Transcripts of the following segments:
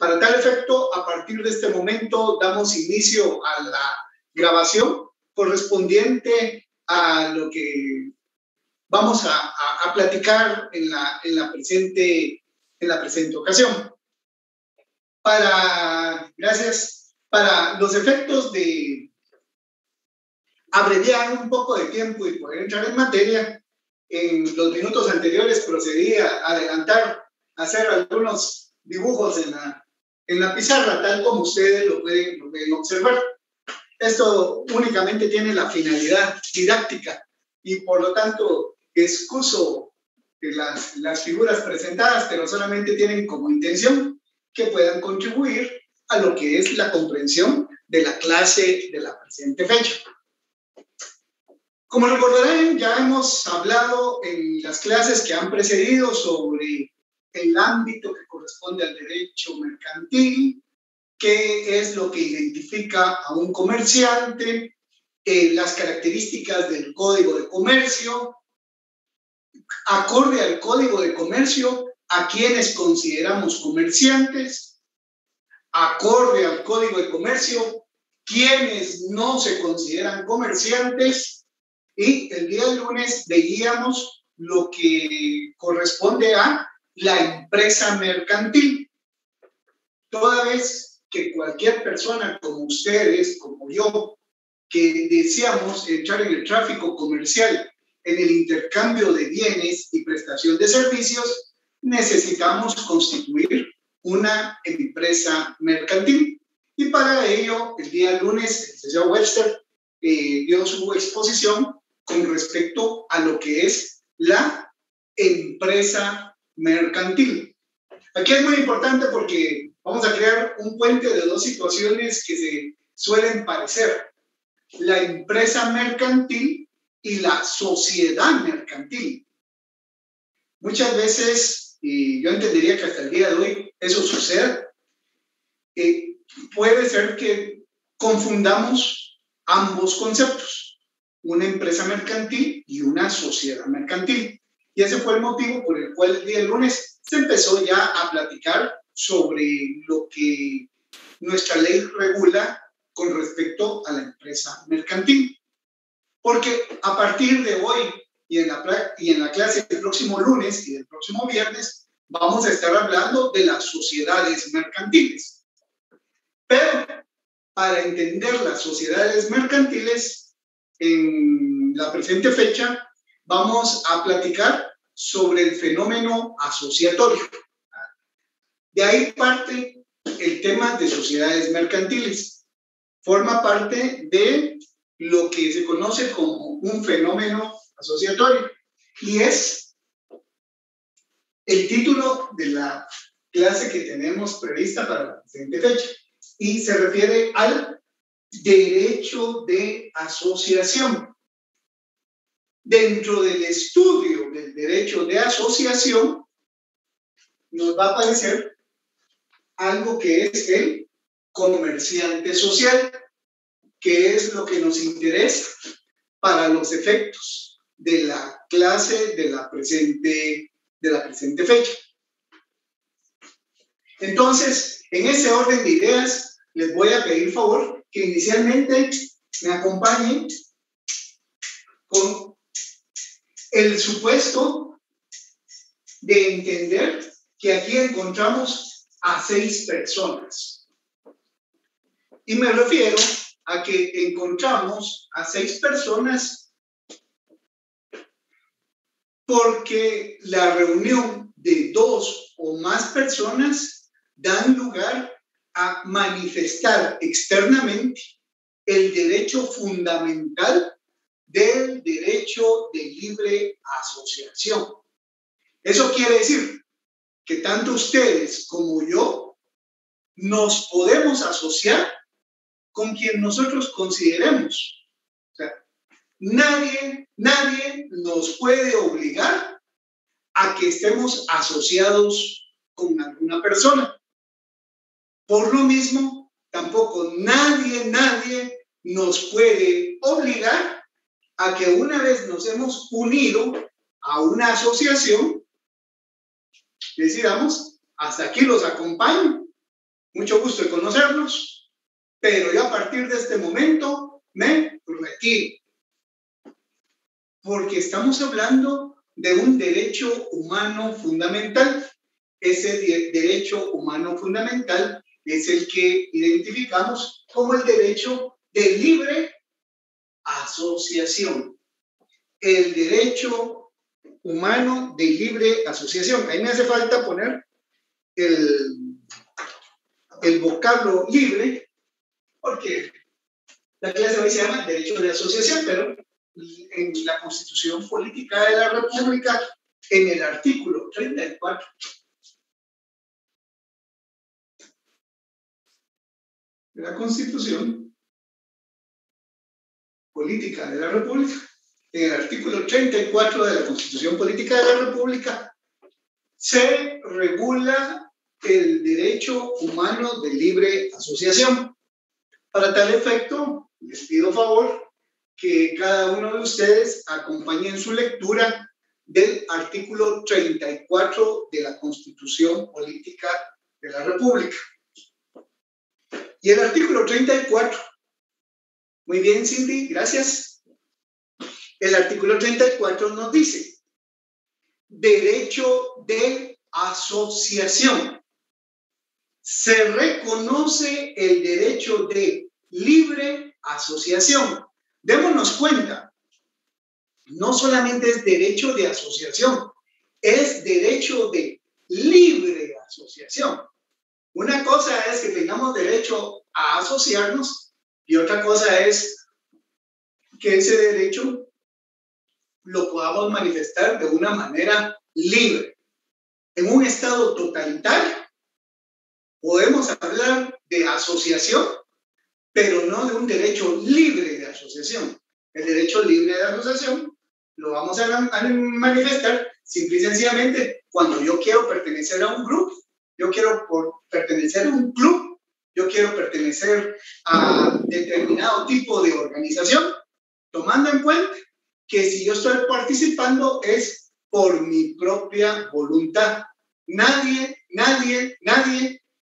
Para tal efecto, a partir de este momento damos inicio a la grabación correspondiente a lo que vamos a platicar en la presente ocasión. Para los efectos de abreviar un poco de tiempo y poder entrar en materia, en los minutos anteriores procedí a adelantar, a hacer algunos dibujos en la pizarra, tal como ustedes lo pueden observar. Esto únicamente tiene la finalidad didáctica y por lo tanto excuso las figuras presentadas, pero solamente tienen como intención que puedan contribuir a lo que es la comprensión de la clase de la presente fecha. Como recordarán, ya hemos hablado en las clases que han precedido sobre el ámbito que corresponde al derecho mercantil, qué es lo que identifica a un comerciante, las características del Código de Comercio, acorde al Código de Comercio, a quienes consideramos comerciantes, acorde al Código de Comercio, quienes no se consideran comerciantes, y el día del lunes veíamos lo que corresponde a la empresa mercantil. Toda vez que cualquier persona como ustedes, como yo, que deseamos entrar en el tráfico comercial, en el intercambio de bienes y prestación de servicios, necesitamos constituir una empresa mercantil. Y para ello, el día lunes, el licenciado Webster dio su exposición con respecto a lo que es la empresa mercantil. Aquí es muy importante porque vamos a crear un puente de dos situaciones que se suelen parecer: la empresa mercantil y la sociedad mercantil. Muchas veces, y yo entendería que hasta el día de hoy eso sucede, puede ser que confundamos ambos conceptos, una empresa mercantil y una sociedad mercantil. Y ese fue el motivo por el cual el día del lunes se empezó ya a platicar sobre lo que nuestra ley regula con respecto a la empresa mercantil. Porque a partir de hoy y en la clase del próximo lunes y del próximo viernes vamos a estar hablando de las sociedades mercantiles. Pero para entender las sociedades mercantiles, en la presente fecha vamos a platicar sobre el fenómeno asociatorio. De ahí parte el tema de sociedades mercantiles. Forma parte de lo que se conoce como un fenómeno asociatorio. Y es el título de la clase que tenemos prevista para la presente fecha. Y se refiere al derecho de asociación. Dentro del estudio del derecho de asociación, nos va a aparecer algo que es el comerciante social, que es lo que nos interesa para los efectos de la clase de la presente fecha. Entonces, en ese orden de ideas, les voy a pedir favor que inicialmente me acompañen con el supuesto de entender que aquí encontramos a 6 personas. Y me refiero a que encontramos a 6 personas porque la reunión de 2 o más personas dan lugar a manifestar externamente el derecho fundamental del derecho de libre asociación. Eso quiere decir que tanto ustedes como yo nos podemos asociar con quien nosotros consideremos. O sea, nadie nos puede obligar a que estemos asociados con alguna persona. Por lo mismo, tampoco nadie nos puede obligar a que una vez nos hemos unido a una asociación, decidamos, hasta aquí los acompaño, mucho gusto de conocernos, pero yo a partir de este momento me retiro. Porque estamos hablando de un derecho humano fundamental. Ese derecho humano fundamental es el que identificamos como el derecho de libre asociación. El derecho humano de libre asociación. Ahí me hace falta poner el vocablo libre, porque la clase de hoy se llama derecho de asociación, pero en la Constitución Política de la República, en el artículo 34, de la Constitución Política de la República, en el artículo 34 de la Constitución Política de la República, se regula el derecho humano de libre asociación. Para tal efecto, les pido favor que cada uno de ustedes acompañe en su lectura del artículo 34 de la Constitución Política de la República. Y el artículo 34, muy bien, Cindy, gracias. El artículo 34 nos dice, derecho de asociación. Se reconoce el derecho de libre asociación. Démonos cuenta, no solamente es derecho de asociación, es derecho de libre asociación. Una cosa es que tengamos derecho a asociarnos y otra cosa es que ese derecho lo podamos manifestar de una manera libre. En un estado totalitario podemos hablar de asociación, pero no de un derecho libre de asociación. El derecho libre de asociación lo vamos a manifestar simple y sencillamente cuando yo quiero pertenecer a un grupo, yo quiero pertenecer a un club, yo quiero pertenecer a determinado tipo de organización, tomando en cuenta que si yo estoy participando es por mi propia voluntad. Nadie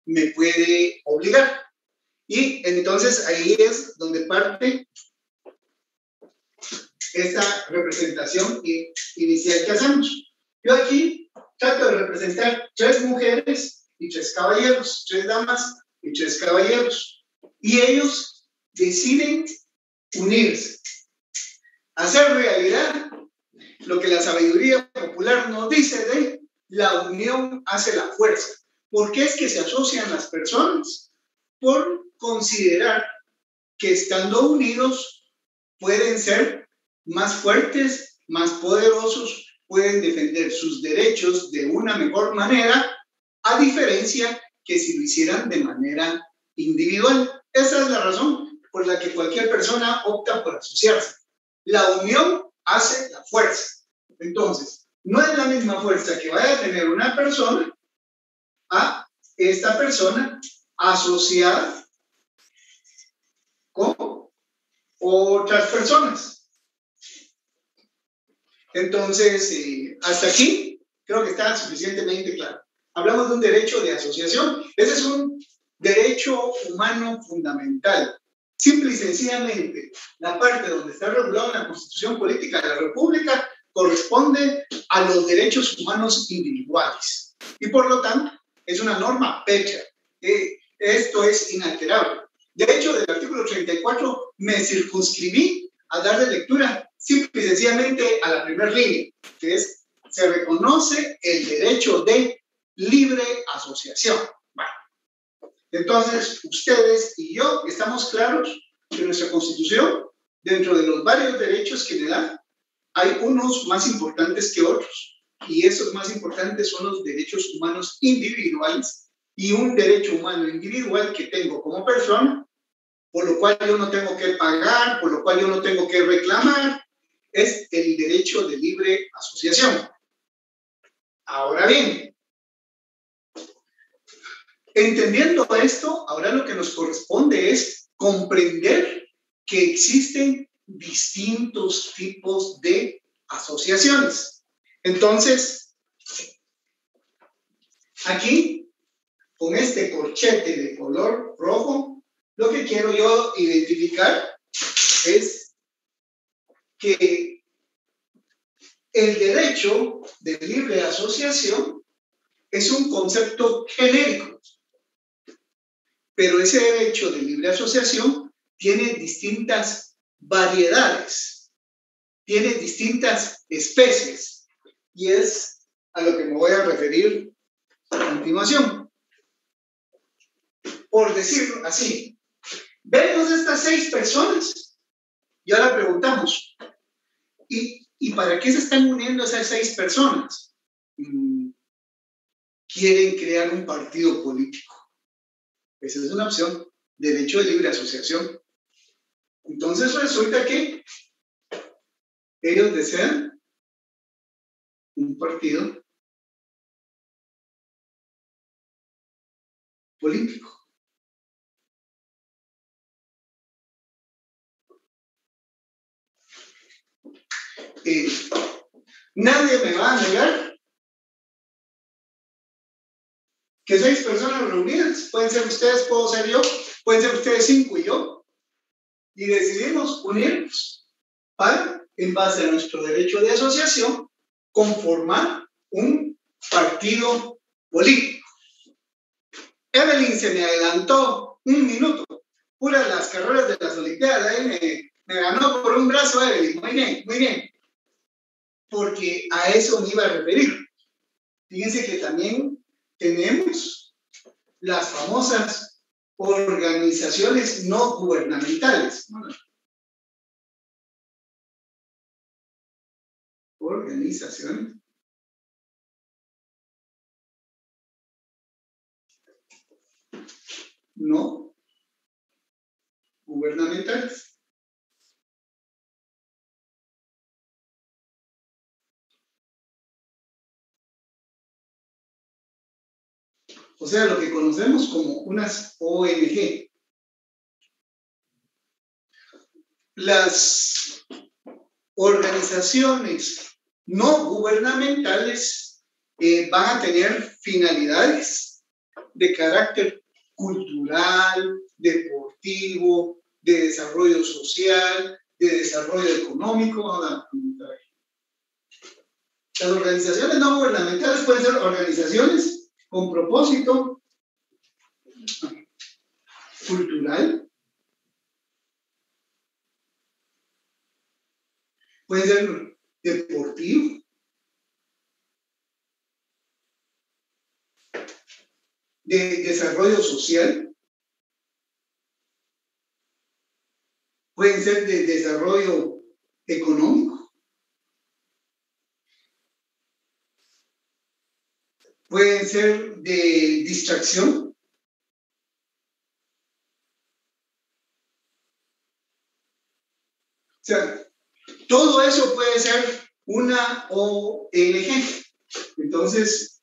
me puede obligar. Y entonces ahí es donde parte esa representación inicial que hacemos. Yo aquí trato de representar 3 mujeres y 3 caballeros, 3 damas y 3 caballeros. Y ellos deciden unirse, hacer realidad lo que la sabiduría popular nos dice de la unión hace la fuerza. ¿Por qué es que se asocian las personas? Por considerar que estando unidos pueden ser más fuertes, más poderosos, pueden defender sus derechos de una mejor manera, a diferencia que si lo hicieran de manera individual. Esa es la razón por la que cualquier persona opta por asociarse. La unión hace la fuerza. Entonces, no es la misma fuerza que vaya a tener una persona a esta persona asociada con otras personas. Entonces, hasta aquí creo que está suficientemente claro. Hablamos de un derecho de asociación. Ese es un derecho humano fundamental. Simple y sencillamente, la parte donde está regulado en la Constitución Política de la República corresponde a los derechos humanos individuales. Y por lo tanto, es una norma pecha. Esto es inalterable. De hecho, del artículo 34 me circunscribí a darle lectura simple y sencillamente a la primera línea, que es, se reconoce el derecho de libre asociación. Bueno, entonces, ustedes y yo estamos claros que nuestra Constitución, dentro de los varios derechos que le da, hay unos más importantes que otros, y esos más importantes son los derechos humanos individuales, y un derecho humano individual que tengo como persona, por lo cual yo no tengo que pagar, por lo cual yo no tengo que reclamar, es el derecho de libre asociación. Ahora bien, entendiendo esto, ahora lo que nos corresponde es comprender que existen distintos tipos de asociaciones. Entonces, aquí con este corchete de color rojo, lo que quiero yo identificar es que el derecho de libre asociación es un concepto genérico, pero ese derecho de libre asociación tiene distintas variedades, tiene distintas especies, y es a lo que me voy a referir a continuación. Por decirlo así, vemos estas 6 personas y ahora preguntamos, ¿y para qué se están uniendo esas 6 personas? Quieren crear un partido político. Esa es una opción, derecho de libre asociación. Entonces resulta que ellos desean un partido político. Nadie me va a negar que 6 personas reunidas, pueden ser ustedes, puedo ser yo, pueden ser ustedes 5 y yo, y decidimos unirnos para, en base a nuestro derecho de asociación, conformar un partido político. Evelyn se me adelantó 1 minuto, puras las carreras de las Olimpiadas, ahí me ganó por un brazo Evelyn, muy bien, porque a eso me iba a referir. Fíjense que también tenemos las famosas organizaciones no gubernamentales. Organizaciones no gubernamentales. O sea, lo que conocemos como unas ONG. Las organizaciones no gubernamentales van a tener finalidades de carácter cultural, deportivo, de desarrollo social, de desarrollo económico. Las organizaciones no gubernamentales pueden ser organizaciones con propósito cultural, pueden ser deportivo, de desarrollo social, pueden ser de desarrollo económico, pueden ser de distracción. O sea, todo eso puede ser una ONG. Entonces,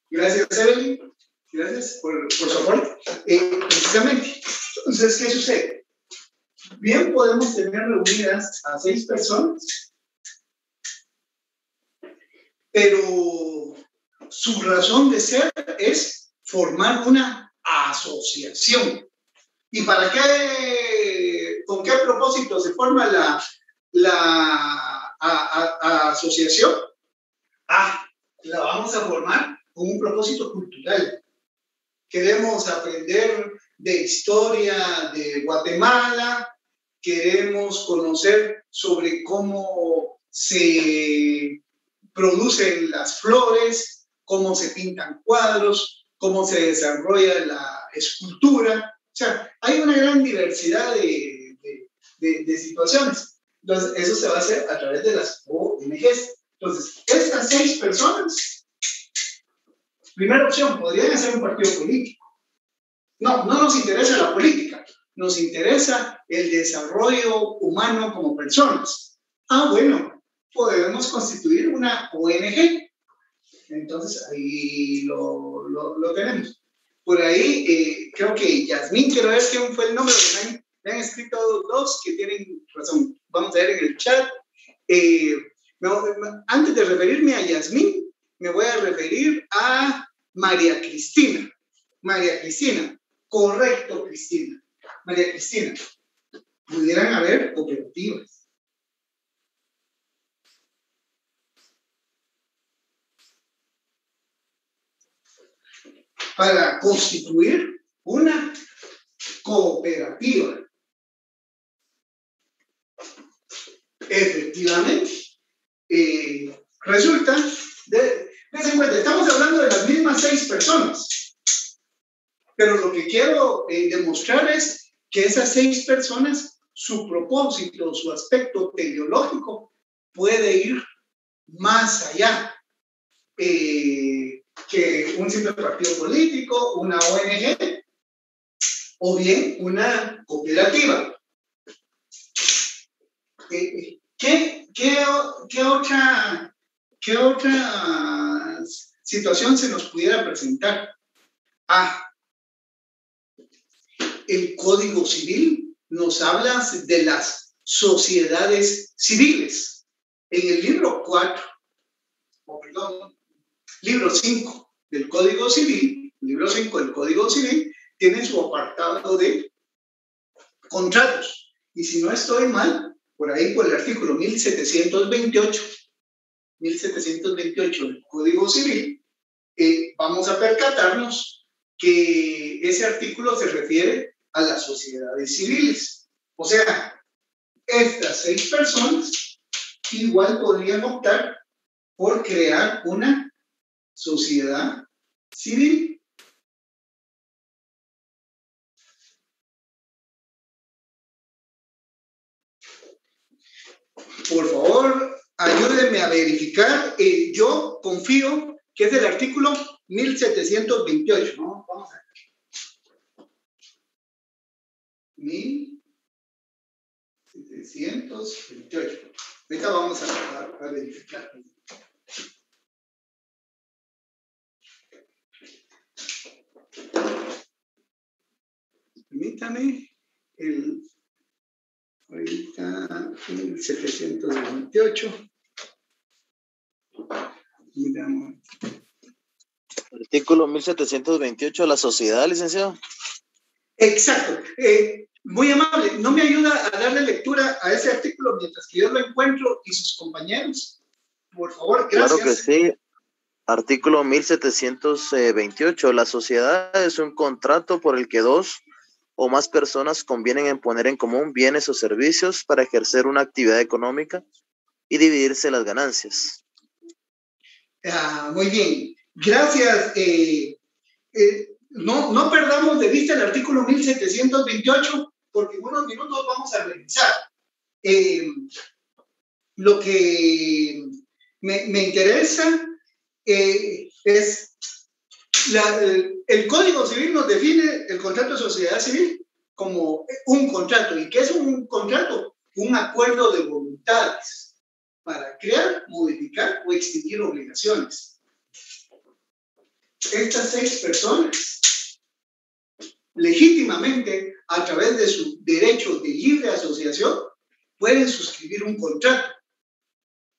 gracias, Evelyn. Gracias por su aporte. Precisamente. Entonces, ¿qué sucede? Bien, podemos tener reunidas a 6 personas, pero su razón de ser es formar una asociación. ¿Y para qué, con qué propósito se forma la asociación? La vamos a formar con un propósito cultural. Queremos aprender de historia de Guatemala, queremos conocer sobre cómo se producen las flores, cómo se pintan cuadros, cómo se desarrolla la escultura. O sea, hay una gran diversidad de situaciones. Entonces, eso se va a hacer a través de las ONGs. Entonces, estas 6 personas, primera opción, podrían hacer un partido político. No nos interesa la política, nos interesa el desarrollo humano como personas. Bueno, podemos constituir una ONG. Entonces, ahí lo tenemos. Por ahí, creo que Yasmín, quiero ver quién fue el nombre, me han escrito 2 que tienen razón. Vamos a ver en el chat. Antes de referirme a Yasmín, me voy a referir a María Cristina. María Cristina. Correcto, Cristina. María Cristina. Pudieran haber cooperativas. Para constituir una cooperativa. Efectivamente, resulta, dense cuenta, estamos hablando de las mismas 6 personas, pero lo que quiero demostrar es que esas 6 personas, su propósito, su aspecto teleológico puede ir más allá que un simple partido político, una ONG o bien una cooperativa. ¿Qué otra situación se nos pudiera presentar? El Código Civil nos habla de las sociedades civiles. En el libro 4, libro 5 del Código Civil, libro 5 del Código Civil, tiene su apartado de contratos. Y si no estoy mal, por ahí por el artículo 1728 del Código Civil, vamos a percatarnos que ese artículo se refiere a las sociedades civiles. O sea, estas 6 personas igual podrían optar por crear una sociedad civil. Por favor, ayúdenme a verificar. Yo confío que es el artículo 1728, ¿no? Vamos a ver. 1728. Ahorita vamos a verificar. Permítame. Ahorita 1728. Miramos. Artículo 1728 de la sociedad, licenciado. Exacto. Muy amable. ¿No me ayuda a darle lectura a ese artículo mientras que yo lo encuentro y sus compañeros? Por favor, gracias. Claro que sí. Artículo 1728. La sociedad es un contrato por el que 2 o más personas convienen en poner en común bienes o servicios para ejercer una actividad económica y dividirse las ganancias. Muy bien. Gracias. No perdamos de vista el artículo 1728 porque en unos minutos vamos a revisar. Lo que me interesa es el Código Civil nos define el contrato de sociedad civil como un contrato. ¿Y qué es un contrato? Un acuerdo de voluntades para crear, modificar o extinguir obligaciones. Estas 6 personas legítimamente, a través de su derecho de libre asociación, pueden suscribir un contrato.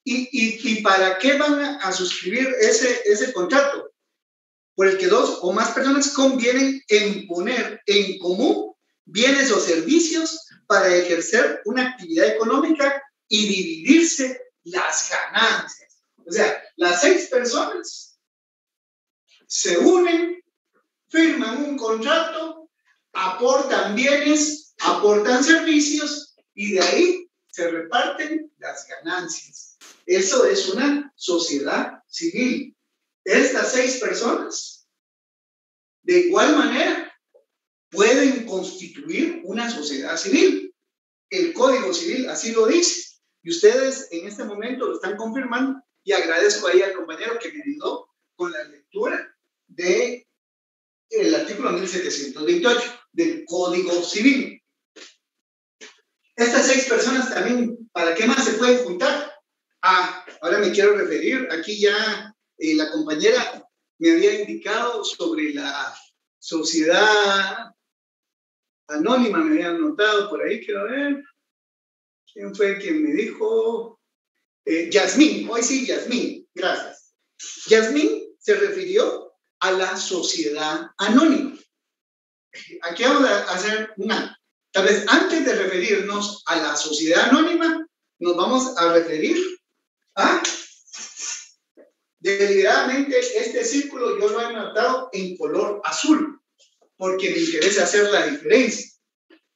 ¿Y para qué van a suscribir ese contrato? Por el que 2 o más personas convienen en poner en común bienes o servicios para ejercer una actividad económica y dividirse las ganancias. O sea, las 6 personas se unen, firman un contrato, aportan bienes, aportan servicios y de ahí se reparten las ganancias. Eso es una sociedad civil. Estas 6 personas, de igual manera, pueden constituir una sociedad civil. El Código Civil así lo dice. Y ustedes en este momento lo están confirmando. Y agradezco ahí al compañero que me ayudó con la lectura del artículo 1728 del Código Civil. Estas 6 personas también, ¿para qué más se pueden juntar? Ahora me quiero referir, aquí ya la compañera me había indicado sobre la sociedad anónima, me habían notado por ahí, quiero ver. ¿Quién fue quien me dijo? Yasmín, hoy sí, Yasmín, gracias. Yasmín se refirió a la sociedad anónima. Aquí vamos a hacer una. Tal vez antes de referirnos a la sociedad anónima, nos vamos a referir a, deliberadamente, este círculo yo lo he marcado en color azul, porque me interesa hacer la diferencia.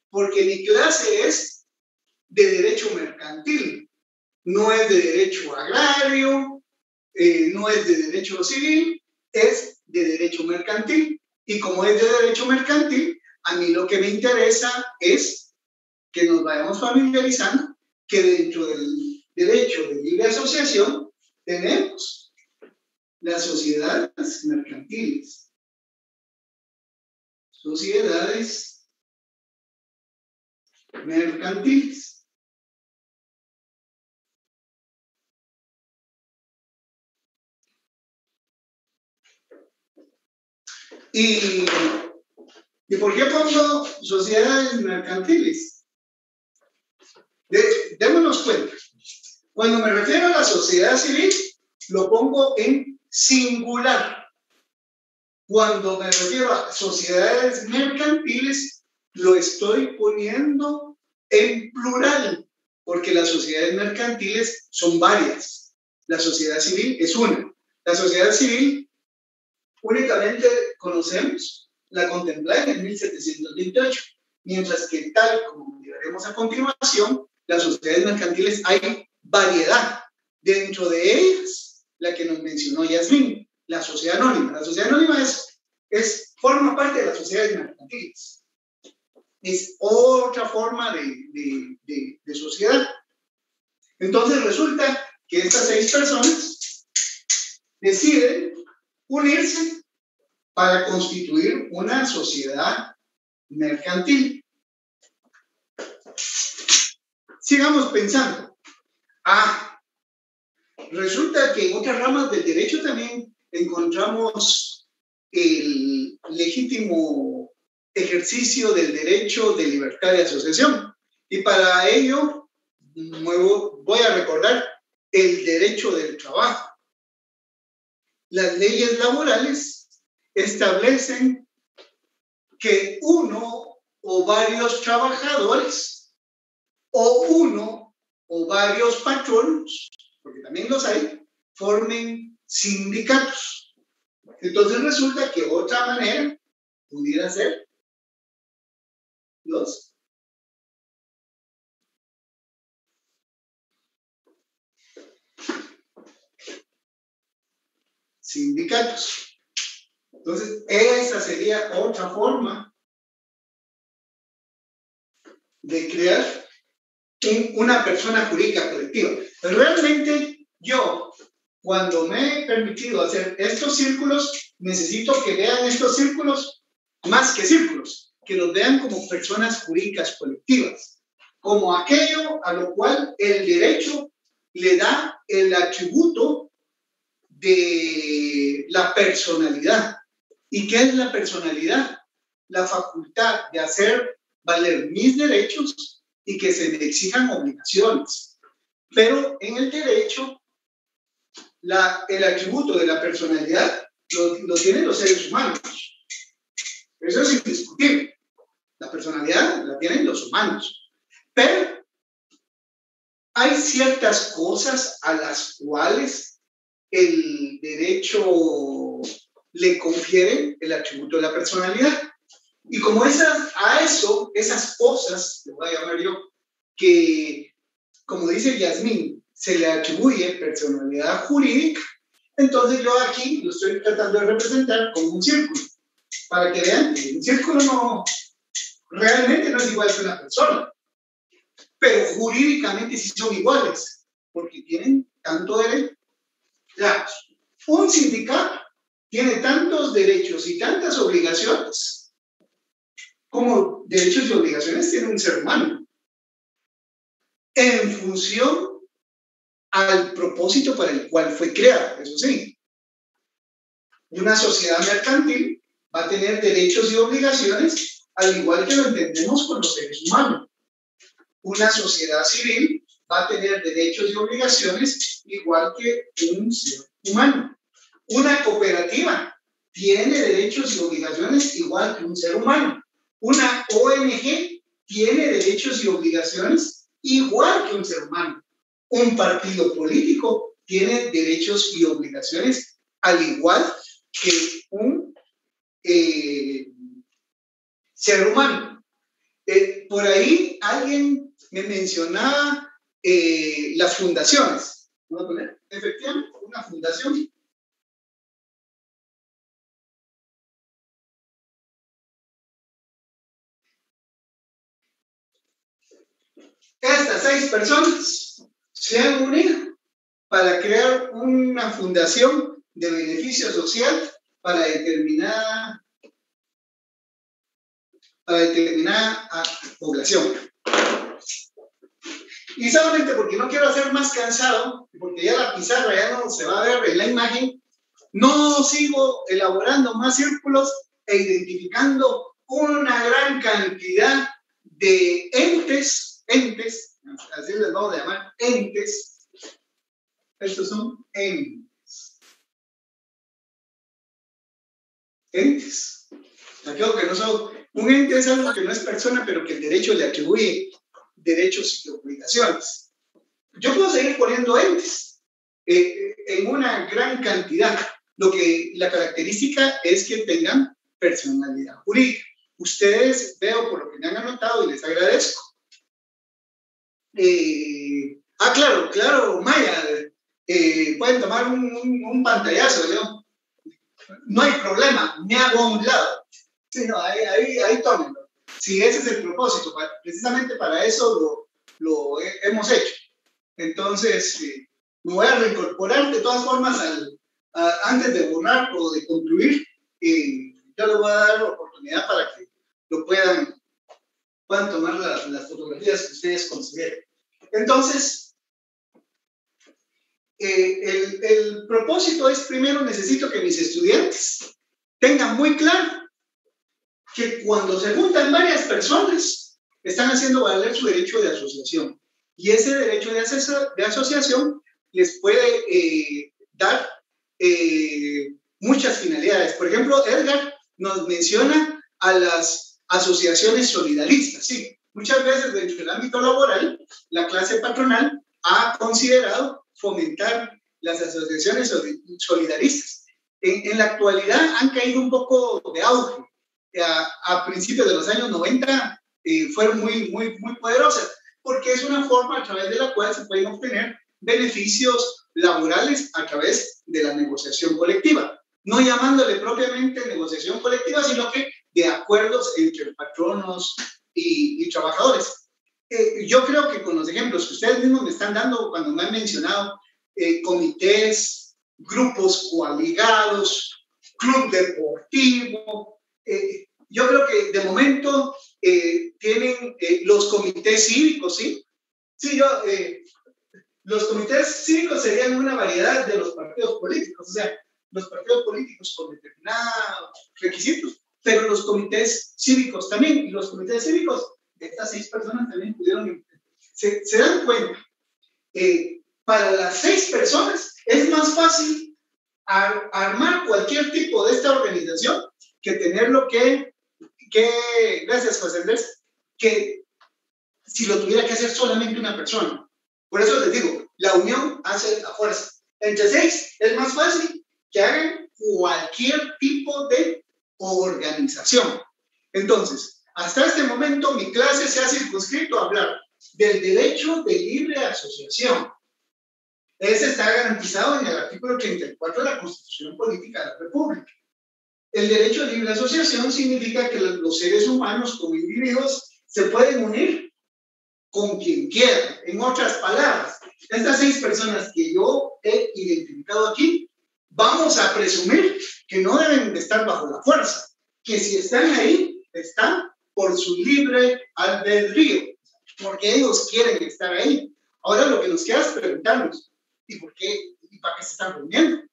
Porque mi clase es de derecho mercantil, no es de derecho agrario, no es de derecho civil, es de derecho mercantil. Y como es de derecho mercantil, a mí lo que me interesa es que nos vayamos familiarizando que dentro del derecho de libre asociación tenemos las sociedades mercantiles. Sociedades mercantiles. ¿Y por qué pongo sociedades mercantiles? Démonos cuenta. Cuando me refiero a la sociedad civil, lo pongo en singular. Cuando me refiero a sociedades mercantiles, lo estoy poniendo en plural, porque las sociedades mercantiles son varias. La sociedad civil es una. La sociedad civil únicamente conocemos la contemplada en 1728, mientras que tal como veremos a continuación, las sociedades mercantiles hay variedad. Dentro de ellas, la que nos mencionó Yasmín, la sociedad anónima. La sociedad anónima forma parte de las sociedades mercantiles. Es otra forma de sociedad. Entonces resulta que estas 6 personas deciden unirse para constituir una sociedad mercantil. Sigamos pensando. Resulta que en otras ramas del derecho también encontramos el legítimo ejercicio del derecho de libertad de asociación. Y para ello voy a recordar el derecho del trabajo. Las leyes laborales establecen que uno o varios trabajadores o uno o varios patronos, porque también los hay, formen sindicatos. Entonces resulta que otra manera pudiera ser los sindicatos. Entonces, esa sería otra forma de crear una persona jurídica colectiva. Pero realmente yo, cuando me he permitido hacer estos círculos, necesito que vean estos círculos más que círculos, que los vean como personas jurídicas colectivas, como aquello a lo cual el derecho le da el atributo de la personalidad. ¿Y qué es la personalidad? La facultad de hacer valer mis derechos y que se me exijan obligaciones. Pero en el derecho, el atributo de la personalidad lo tienen los seres humanos. Eso es indiscutible. La personalidad la tienen los humanos. Pero hay ciertas cosas a las cuales el derecho le confiere el atributo de la personalidad. Y como esas cosas, le voy a llamar yo, que, como dice Yasmín, se le atribuye personalidad jurídica, entonces yo aquí lo estoy tratando de representar como un círculo, para que vean que un círculo realmente no es igual que una persona, pero jurídicamente sí son iguales, porque tienen tanto derecho. Un sindicato tiene tantos derechos y tantas obligaciones como derechos y obligaciones tiene un ser humano, en función al propósito para el cual fue creado. Eso sí, una sociedad mercantil va a tener derechos y obligaciones al igual que lo entendemos con los seres humanos. Una sociedad civil va a tener derechos y obligaciones igual que un ser humano. Una cooperativa tiene derechos y obligaciones igual que un ser humano. Una ONG tiene derechos y obligaciones igual que un ser humano. Un partido político tiene derechos y obligaciones al igual que un ser humano. Por ahí alguien me mencionaba las fundaciones. ¿Voy a poner? Efectivamente, una fundación. Estas 6 personas se han unido para crear una fundación de beneficio social para determinada población. Y solamente porque no quiero hacer más cansado, porque ya la pizarra ya no se va a ver en la imagen, no sigo elaborando más círculos e identificando una gran cantidad de entes, así les vamos a llamar, entes. Estos son entes. Entes. Aquello que no son, un ente es algo que no es persona, pero que el derecho le atribuye derechos y obligaciones. Yo puedo seguir poniendo entes en una gran cantidad. La característica es que tengan personalidad jurídica. Ustedes, veo por lo que me han anotado y les agradezco. Claro, Maya, pueden tomar un pantallazo, ¿no? No hay problema, me hago a un lado. Sí, no, ahí tómenlo. Sí, ese es el propósito, precisamente para eso lo hemos hecho. Entonces, me voy a reincorporar de todas formas antes de borrar o de concluir. Yo les voy a dar la oportunidad para que lo puedan tomar las fotografías que ustedes consideren. Entonces, el propósito es, primero, necesito que mis estudiantes tengan muy claro que cuando se juntan varias personas, están haciendo valer su derecho de asociación. Y ese derecho de asociación les puede dar muchas finalidades. Por ejemplo, Edgar nos menciona a las asociaciones solidaristas. Sí, muchas veces dentro del ámbito laboral, la clase patronal ha considerado fomentar las asociaciones solidaristas. En la actualidad han caído un poco de auge. A principios de los años 90 fueron muy poderosas, porque es una forma a través de la cual se pueden obtener beneficios laborales a través de la negociación colectiva. No llamándole propiamente negociación colectiva, sino que de acuerdos entre patronos y trabajadores. Yo creo que con los ejemplos que ustedes mismos me están dando cuando me han mencionado comités, grupos coaligados, club deportivo, yo creo que de momento tienen los comités cívicos, ¿sí? Sí, los comités cívicos serían una variedad de los partidos políticos, o sea, los partidos políticos con determinados requisitos, pero los comités cívicos también, y los comités cívicos, estas 6 personas también pudieron, se dan cuenta, para las 6 personas es más fácil armar cualquier tipo de esta organización que tenerlo gracias José Andrés, que si lo tuviera que hacer solamente una persona. Por eso les digo, la unión hace la fuerza. Entre 6 es más fácil que hagan cualquier tipo de organización. Entonces, hasta este momento mi clase se ha circunscrito a hablar del derecho de libre asociación. Ese está garantizado en el artículo 34 de la Constitución Política de la República. El derecho de libre asociación significa que los seres humanos como individuos se pueden unir con quien quieran. En otras palabras, estas 6 personas que yo he identificado aquí, vamos a presumir que no deben de estar bajo la fuerza, que si están ahí, están por su libre albedrío, porque ellos quieren estar ahí. Ahora lo que nos queda es preguntarnos, ¿y por qué? ¿Y para qué se están reuniendo?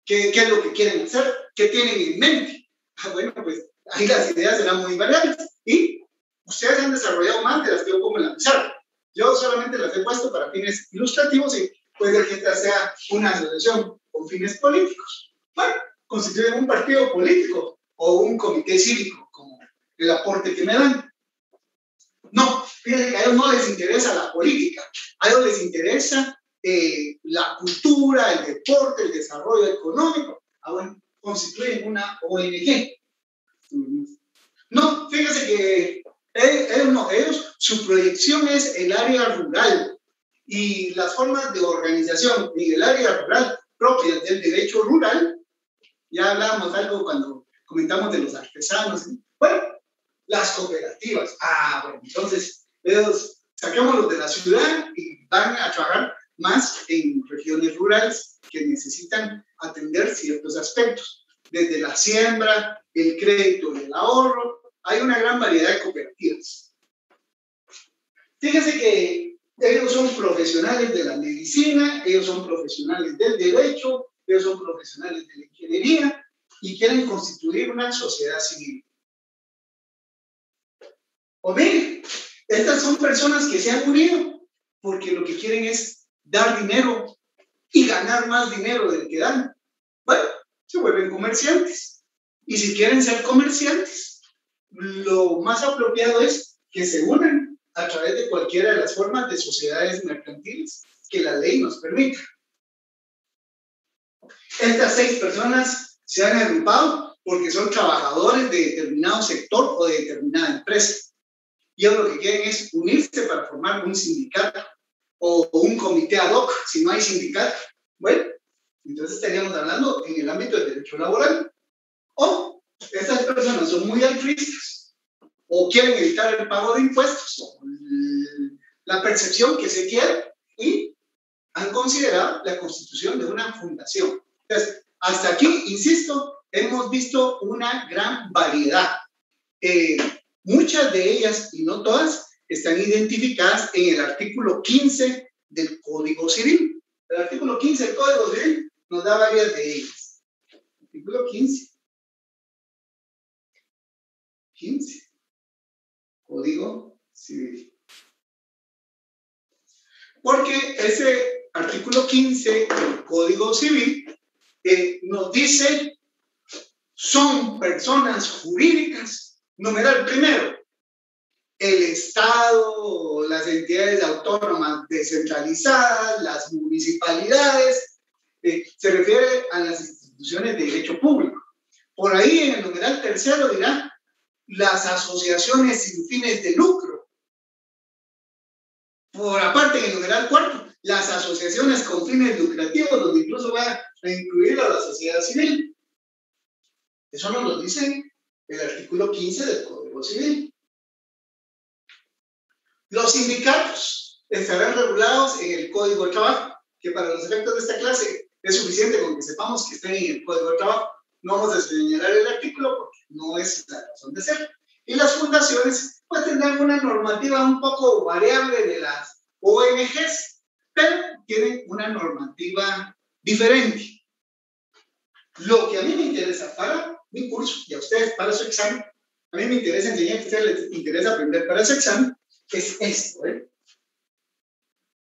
¿Qué es lo que quieren hacer? ¿Qué tienen en mente? Bueno, pues ahí las ideas serán muy variables y ustedes han desarrollado más de las que yo pongo en la pizarra. Yo solamente las he puesto para fines ilustrativos y puede que esta sea una asociación con fines políticos. Bueno, constituyen un partido político o un comité cívico, como el aporte que me dan. No, fíjense que a ellos no les interesa la política, a ellos les interesa la cultura, el deporte, el desarrollo económico. Bueno, constituyen una ONG. No, fíjense que ellos, su proyección es el área rural y las formas de organización en el área rural propias del derecho rural. Ya hablábamos algo cuando comentamos de los artesanos. Bueno, las cooperativas. Bueno, entonces, ellos saquémoslos de la ciudad y van a trabajar más en regiones rurales que necesitan atender ciertos aspectos. Desde la siembra, el crédito y el ahorro, hay una gran variedad de cooperativas. Fíjense que ellos son profesionales de la medicina, ellos son profesionales del derecho, ellos son profesionales de la ingeniería y quieren constituir una sociedad civil. O bien, estas son personas que se han unido porque lo que quieren es dar dinero y ganar más dinero del que dan. Bueno, se vuelven comerciantes. Y si quieren ser comerciantes, lo más apropiado es que se unan a través de cualquiera de las formas de sociedades mercantiles que la ley nos permita. Estas 6 personas se han agrupado porque son trabajadores de determinado sector o de determinada empresa. Y ellos lo que quieren es unirse para formar un sindicato o un comité ad hoc, si no hay sindicato. Bueno, entonces estaríamos hablando en el ámbito del derecho laboral. O estas personas son muy altruistas o quieren evitar el pago de impuestos o la percepción que se quiere y han considerado la constitución de una fundación. Entonces, hasta aquí, insisto, hemos visto una gran variedad. Muchas de ellas, y no todas, están identificadas en el artículo 15 del Código Civil. El artículo 15 del Código Civil nos da varias de ellas. Artículo 15. Código Civil. Porque ese artículo 15 del Código Civil nos dice, son personas jurídicas, numeral primero, el Estado, las entidades autónomas descentralizadas, las municipalidades, se refiere a las instituciones de derecho público. Por ahí en el numeral tercero dirá las asociaciones sin fines de lucro. Por aparte en el numeral cuarto, las asociaciones con fines lucrativos, donde incluso va a incluir a la sociedad civil. Eso nos lo dice el artículo 15 del Código Civil. Los sindicatos estarán regulados en el Código de Trabajo, que para los efectos de esta clase es suficiente con que sepamos que estén en el Código de Trabajo. No vamos a señalar el artículo porque no es la razón de ser. Y las fundaciones pues tendrán una normativa un poco variable de las ONGs, pero tienen una normativa diferente. Lo que a mí me interesa para mi curso y a ustedes para su examen, a mí me interesa enseñar, a ustedes les interesa aprender para su examen, es esto,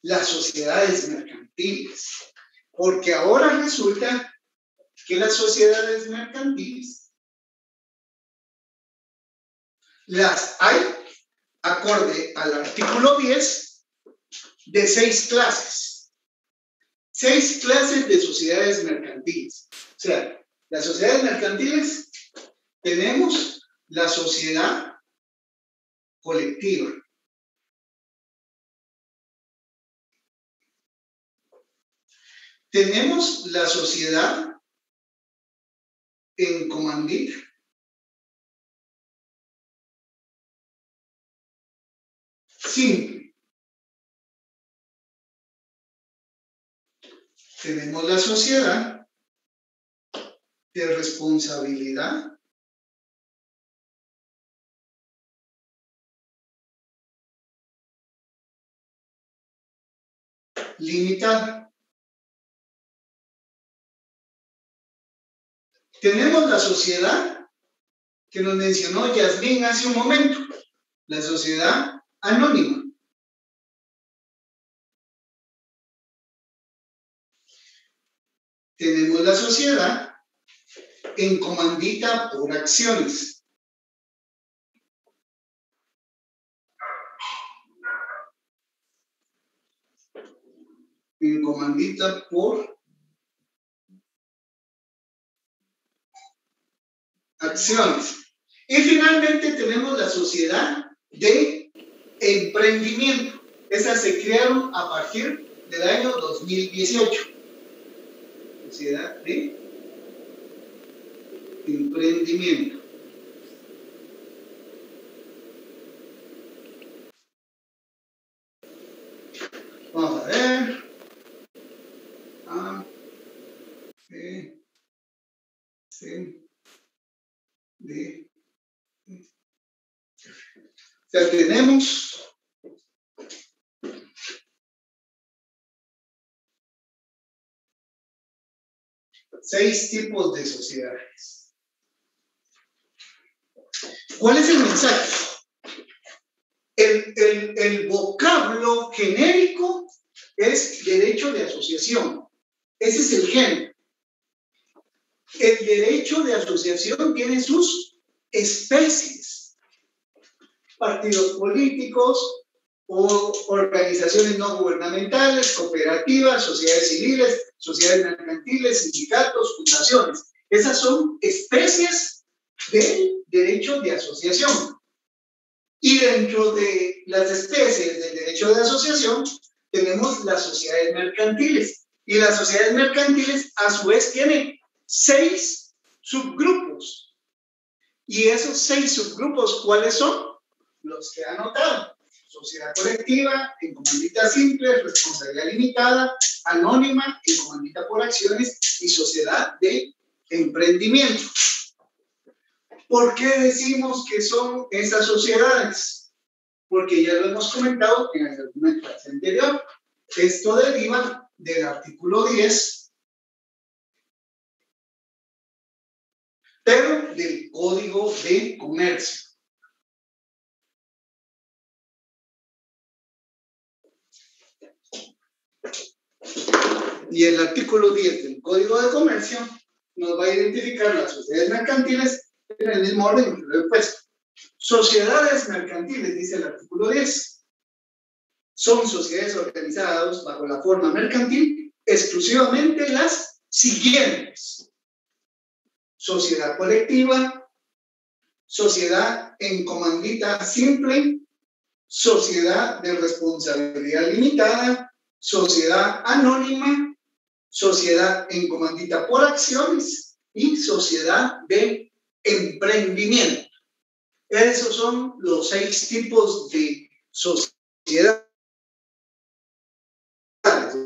las sociedades mercantiles. Porque ahora resulta que las sociedades mercantiles las hay acorde al artículo 10 de 6 clases. 6 clases de sociedades mercantiles. O sea, las sociedades mercantiles tenemos la sociedad colectiva. Tenemos la sociedad en comandita. Simple. Tenemos la sociedad de responsabilidad limitada. Tenemos la sociedad que nos mencionó Yasmín hace un momento, la sociedad anónima. Tenemos la sociedad en comandita por acciones. En comandita por acciones. Y finalmente tenemos la sociedad de emprendimiento. Esas se crearon a partir del año 2018. Sociedad de emprendimiento. Vamos a ver. A, B, C, D. O sea, tenemos seis tipos de sociedades. ¿Cuál es el mensaje? El vocablo genérico es derecho de asociación. Ese es el género. El derecho de asociación tiene sus especies. Partidos políticos o organizaciones no gubernamentales, cooperativas, sociedades civiles, sociedades mercantiles, sindicatos, fundaciones. Esas son especies del derecho de asociación. Y dentro de las especies del derecho de asociación tenemos las sociedades mercantiles. Y las sociedades mercantiles a su vez tienen 6 subgrupos. Y esos 6 subgrupos, ¿cuáles son? Los que he anotado. Sociedad colectiva, en comandita simple, responsabilidad limitada, anónima, en comandita por acciones y sociedad de emprendimiento. ¿Por qué decimos que son esas sociedades? Porque ya lo hemos comentado en alguna clase anterior. Esto deriva del artículo 10, pero del Código de Comercio. Y el artículo 10 del Código de Comercio nos va a identificar las sociedades mercantiles en el mismo orden que lo he puesto. Sociedades mercantiles, dice el artículo 10, son sociedades organizadas bajo la forma mercantil exclusivamente las siguientes: sociedad colectiva, sociedad en comandita simple, sociedad de responsabilidad limitada, sociedad anónima, sociedad en comandita por acciones y sociedad de emprendimiento. Esos son los 6 tipos de sociedades.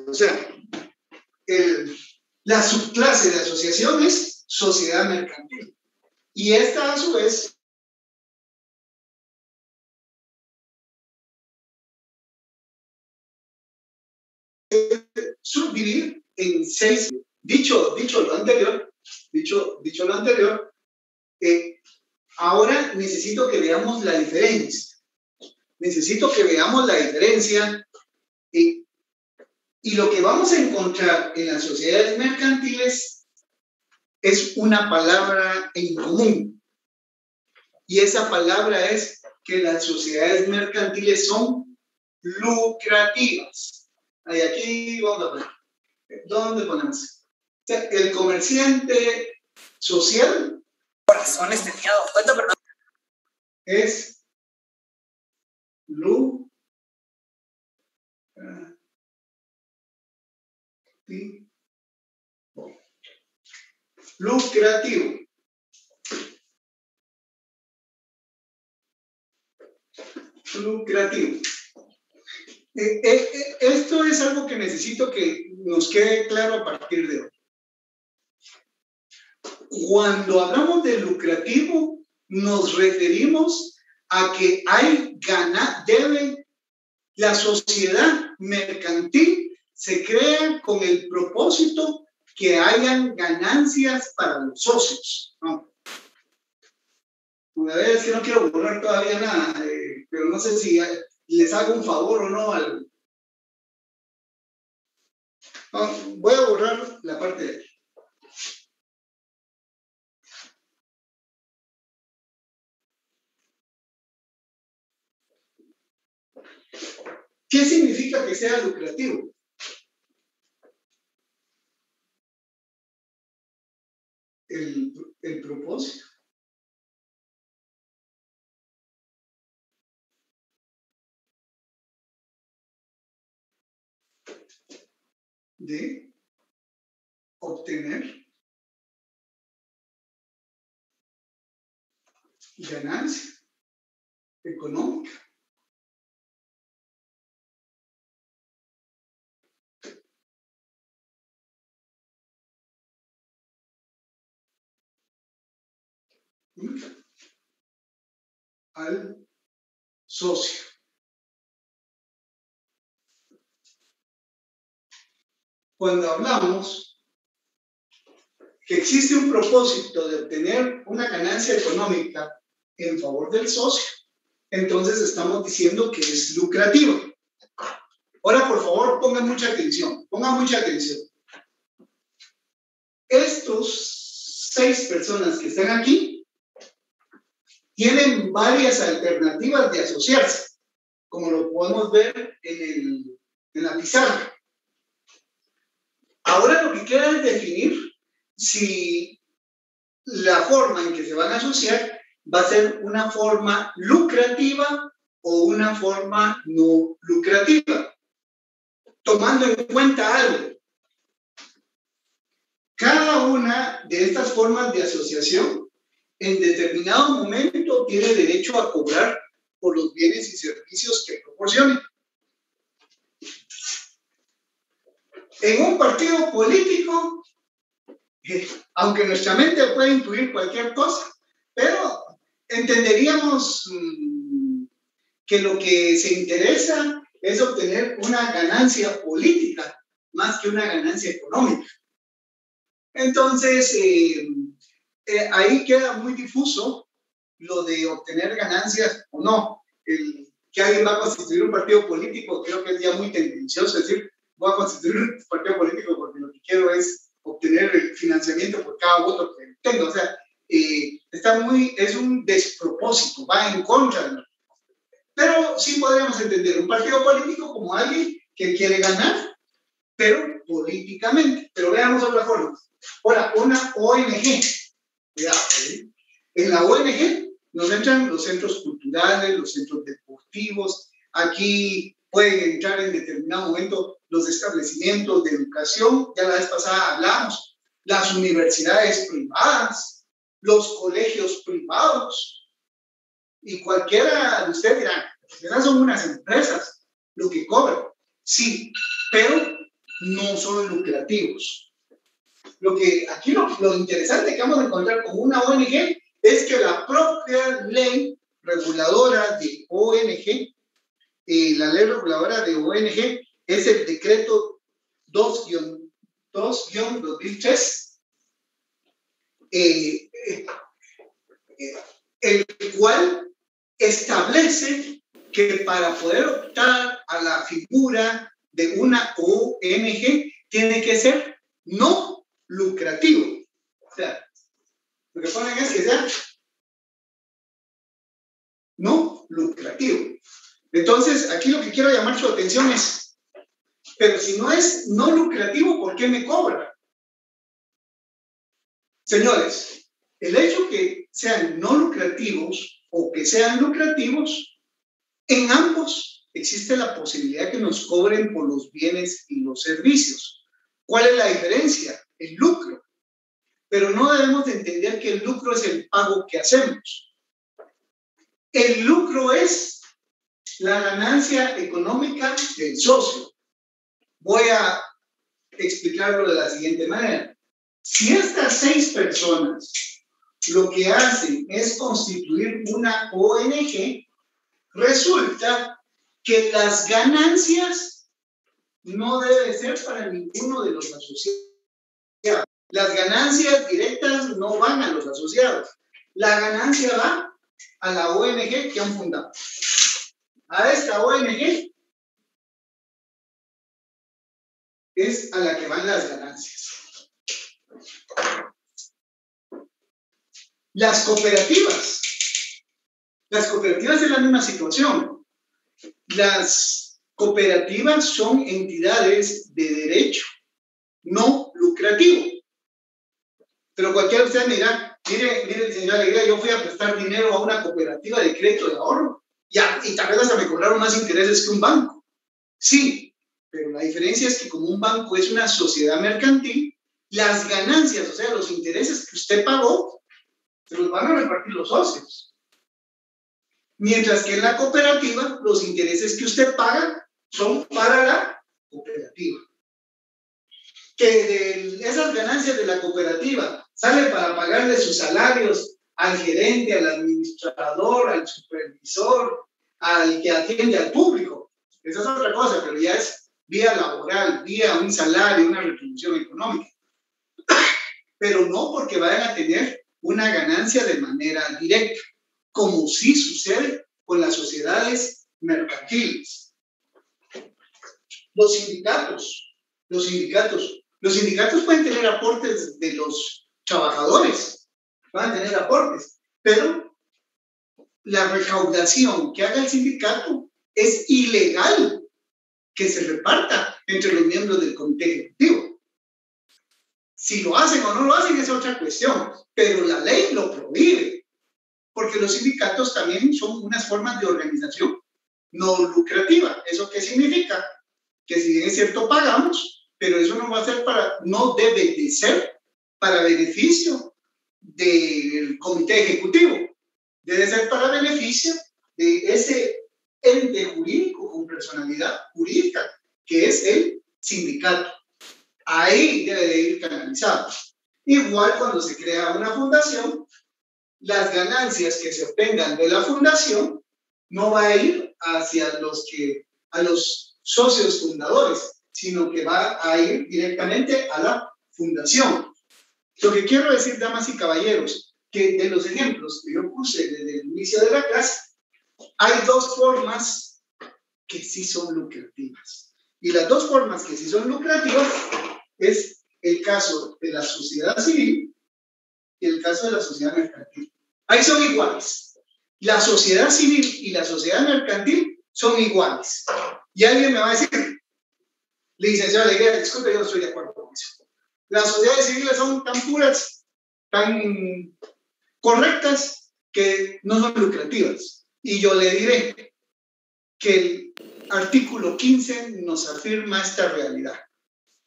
O sea, la subclase de asociación es sociedad mercantil. Y esta a su vez subdividir en 6. Dicho lo anterior, ahora necesito que veamos la diferencia. Y lo que vamos a encontrar en las sociedades mercantiles es una palabra en común. Y esa palabra es que las sociedades mercantiles son lucrativas. Ahí, aquí vamos a poner. ¿Dónde ponemos? O sea, el comerciante social. Por razones tenía dado cuenta, pero no. Es lucrativo. Esto es algo que necesito que nos quede claro a partir de hoy. Cuando hablamos de lucrativo, nos referimos a que la sociedad mercantil se crea con el propósito que hayan ganancias para los socios, ¿no? A ver, es que no quiero borrar todavía nada, pero no sé si les hago un favor o no. No, voy a borrar la parte de aquí. ¿Qué significa que sea lucrativo? El propósito. De obtener ganancia económica. Al socio. Cuando hablamos que existe un propósito de obtener una ganancia económica en favor del socio, entonces estamos diciendo que es lucrativo. Ahora, por favor, pongan mucha atención. Estos 6 personas que están aquí tienen varias alternativas de asociarse, como lo podemos ver en la pizarra. Ahora lo que queda es definir si la forma en que se van a asociar va a ser una forma lucrativa o una forma no lucrativa, tomando en cuenta algo. Cada una de estas formas de asociación en determinado momento tiene derecho a cobrar por los bienes y servicios que proporcione. En un partido político, aunque nuestra mente puede incluir cualquier cosa, pero entenderíamos que lo que se interesa es obtener una ganancia política más que una ganancia económica. Entonces, ahí queda muy difuso lo de obtener ganancias o no. Que alguien va a constituir un partido político, creo que es ya muy tendencioso decir, voy a constituir un partido político porque lo que quiero es obtener el financiamiento por cada voto que tengo. O sea, es un despropósito, va en contra de lo. Pero sí podríamos entender un partido político como alguien que quiere ganar, pero políticamente. Pero veamos otra forma. Ahora, una ONG. Cuidado, en la ONG nos entran los centros culturales, los centros deportivos. Aquí pueden entrar en determinado momento los establecimientos de educación. Ya la vez pasada hablamos. Las universidades privadas, los colegios privados. Y cualquiera de ustedes dirán, esas son unas empresas, lo que cobran. Sí, pero no son lucrativos. Aquí lo interesante que vamos a encontrar con una ONG es que la propia ley reguladora de ONG, la ley reguladora de ONG es el decreto 2-2003, el cual establece que para poder optar a la figura de una ONG tiene que ser no lucrativo. O sea, lo que ponen es que sea no lucrativo. Entonces, aquí lo que quiero llamar su atención es, pero si no es no lucrativo, ¿por qué me cobra? Señores, el hecho que sean no lucrativos o que sean lucrativos, en ambos existe la posibilidad que nos cobren por los bienes y los servicios. ¿Cuál es la diferencia? El lucro. Pero no debemos de entender que el lucro es el pago que hacemos. El lucro es la ganancia económica del socio. Voy a explicarlo de la siguiente manera. Si estas 6 personas lo que hacen es constituir una ONG, resulta que las ganancias no deben ser para ninguno de los asociados. Las ganancias directas no van a los asociados. La ganancia va a la ONG que han fundado. A esta ONG es a la que van las ganancias. Las cooperativas es la misma situación. Las cooperativas son entidades de derecho no lucrativo. Pero cualquiera de ustedes me dirá, mire, señora Alegría, yo fui a prestar dinero a una cooperativa de crédito de ahorro y tal vez hasta me cobraron más intereses que un banco. Sí, pero la diferencia es que como un banco es una sociedad mercantil, las ganancias, o sea, los intereses que usted pagó, se los van a repartir los socios. Mientras que en la cooperativa, los intereses que usted paga son para la cooperativa. Que de esas ganancias de la cooperativa sale para pagarle sus salarios al gerente, al administrador, al supervisor, al que atiende al público. Esa es otra cosa, pero ya es vía laboral, vía un salario, una retribución económica. Pero no porque vayan a tener una ganancia de manera directa, como sí sucede con las sociedades mercantiles. Los sindicatos pueden tener aportes de los trabajadores, van a tener aportes, pero la recaudación que haga el sindicato es ilegal que se reparta entre los miembros del comité ejecutivo. Si lo hacen o no lo hacen es otra cuestión, pero la ley lo prohíbe, porque los sindicatos también son unas formas de organización no lucrativa. ¿Eso qué significa? Que si bien es cierto pagamos, pero eso no va a ser no debe de ser para beneficio del comité ejecutivo. Debe ser para beneficio de ese ente jurídico con personalidad jurídica, que es el sindicato. Ahí debe de ir canalizado. Igual cuando se crea una fundación, las ganancias que se obtengan de la fundación no va a ir hacia a los socios fundadores, sino que va a ir directamente a la fundación. Lo que quiero decir, damas y caballeros, que de los ejemplos que yo puse desde el inicio de la clase, hay dos formas que sí son lucrativas. Y las dos formas que sí son lucrativas es el caso de la sociedad civil y el caso de la sociedad mercantil. Ahí son iguales. La sociedad civil y la sociedad mercantil son iguales. Y alguien me va a decir, licenciado Alegría, disculpe, yo no estoy de acuerdo con eso. Las sociedades civiles son tan puras, tan correctas, que no son lucrativas. Y yo le diré que el artículo 15 nos afirma esta realidad.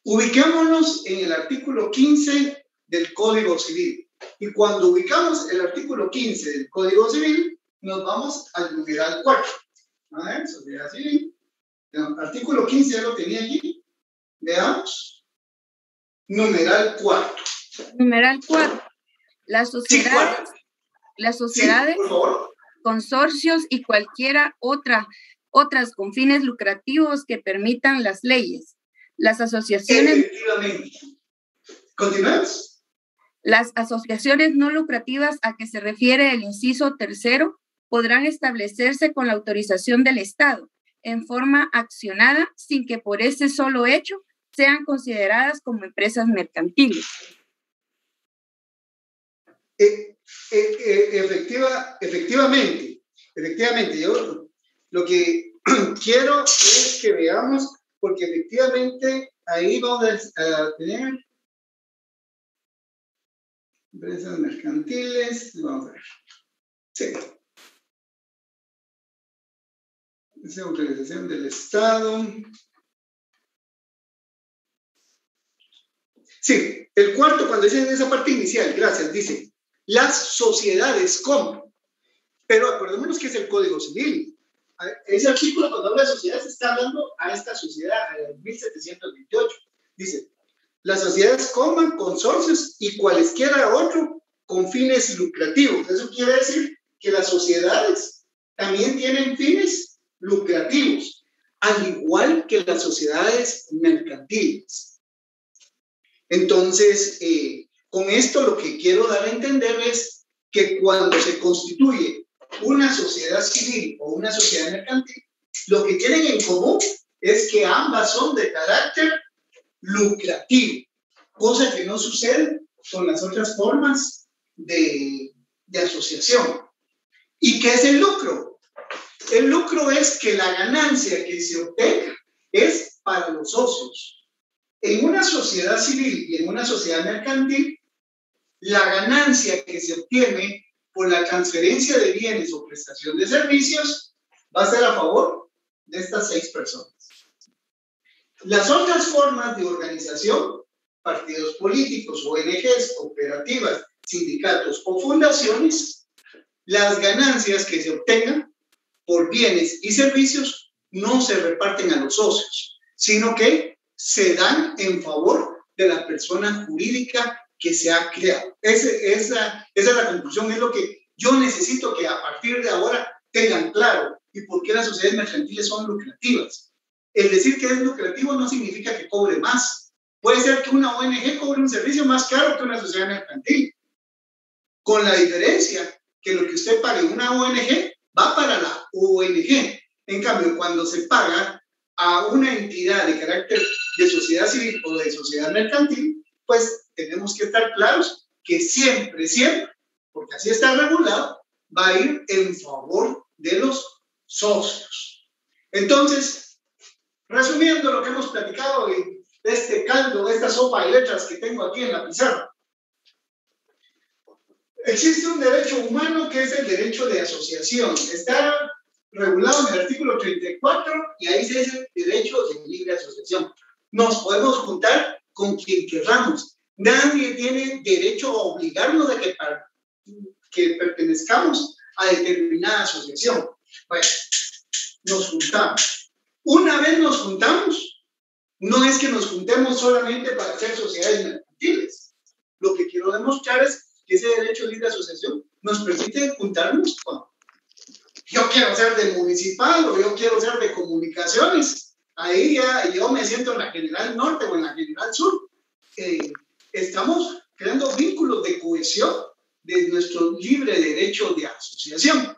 Ubiquémonos en el artículo 15 del Código Civil. Y cuando ubicamos el artículo 15 del Código Civil, nos vamos al numeral 4. A ver, sociedad civil. El artículo 15 ya lo tenía allí. Veamos. Numeral 4. Numeral 4. Las sociedades, Sí, por favor. consorcios y cualquiera otras con fines lucrativos que permitan las leyes. Las asociaciones. Efectivamente. ¿Continuamos? Las asociaciones no lucrativas a que se refiere el inciso 3 podrán establecerse con la autorización del Estado en forma accionada sin que por ese solo hecho sean consideradas como empresas mercantiles. Efectivamente. Yo lo que quiero es que veamos, porque efectivamente ahí vamos a tener empresas mercantiles. Vamos a ver. Sí. Esa autorización del Estado. Sí, el cuarto, cuando dice en esa parte inicial, gracias, dice, las sociedades como. Pero acordémonos que es el Código Civil. Ese artículo, cuando habla de sociedades, está hablando a esta sociedad, a 1728. Dice, las sociedades coman consorcios y cualesquiera otro con fines lucrativos. Eso quiere decir que las sociedades también tienen fines lucrativos, al igual que las sociedades mercantiles. Entonces, con esto lo que quiero dar a entender es que cuando se constituye una sociedad civil o una sociedad mercantil, lo que tienen en común es que ambas son de carácter lucrativo, cosa que no sucede con las otras formas de asociación. ¿Y qué es el lucro? El lucro es que la ganancia que se obtenga es para los socios. En una sociedad civil y en una sociedad mercantil, la ganancia que se obtiene por la transferencia de bienes o prestación de servicios va a ser a favor de estas 6 personas. Las otras formas de organización, partidos políticos, ONGs, cooperativas, sindicatos o fundaciones, las ganancias que se obtengan por bienes y servicios no se reparten a los socios, sino que se dan en favor de la persona jurídica que se ha creado. Esa es la conclusión, es lo que yo necesito que a partir de ahora tengan claro y por qué las sociedades mercantiles son lucrativas. El decir que es lucrativo no significa que cobre más. Puede ser que una ONG cobre un servicio más caro que una sociedad mercantil, con la diferencia que lo que usted pague en una ONG va para la ONG. En cambio, cuando se paga a una entidad de carácter de sociedad civil o de sociedad mercantil, pues tenemos que estar claros que siempre, porque así está regulado, va a ir en favor de los socios. Entonces, resumiendo lo que hemos platicado de este caldo, de esta sopa de letras que tengo aquí en la pizarra, existe un derecho humano que es el derecho de asociación. Está regulado en el artículo 34 y ahí se dice derecho de libre asociación. Nos podemos juntar con quien querramos. Nadie tiene derecho a obligarnos de que pertenezcamos a determinada asociación. Bueno, nos juntamos. Una vez nos juntamos, no es que nos juntemos solamente para hacer sociedades mercantiles. Lo que quiero demostrar es que ese derecho de libre asociación nos permite juntarnos cuando yo quiero ser de municipal o yo quiero ser de comunicaciones. Ahí ya yo me siento en la General Norte o en la General Sur. Estamos creando vínculos de cohesión de nuestro libre derecho de asociación.